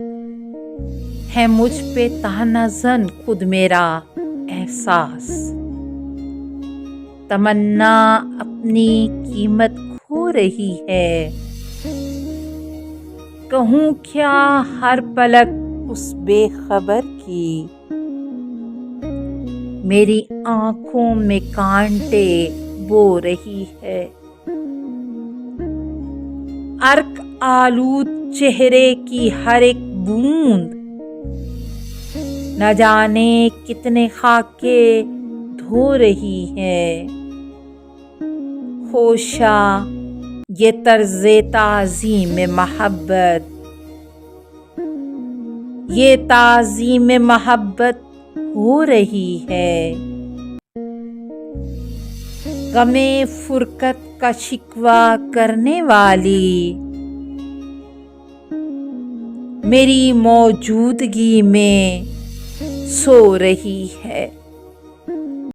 ہے مجھ پہ طعنہ زن خود میرا احساس، تمنا اپنی قیمت کھو رہی ہے، کہوں کیا ہر پلک اس بے خبر کی، میری آنکھوں میں کانٹے بو رہی ہے، عرق آلود چہرے کی ہر ایک بوند نہ جانے کتنے خاکے دھو رہی ہے، خوشا یہ طرز تعظیم محبت، یہ تعظیم محبت ہو رہی ہے، غم فرقت کا شکوہ کرنے والی میری موجودگی میں سو رہی ہے۔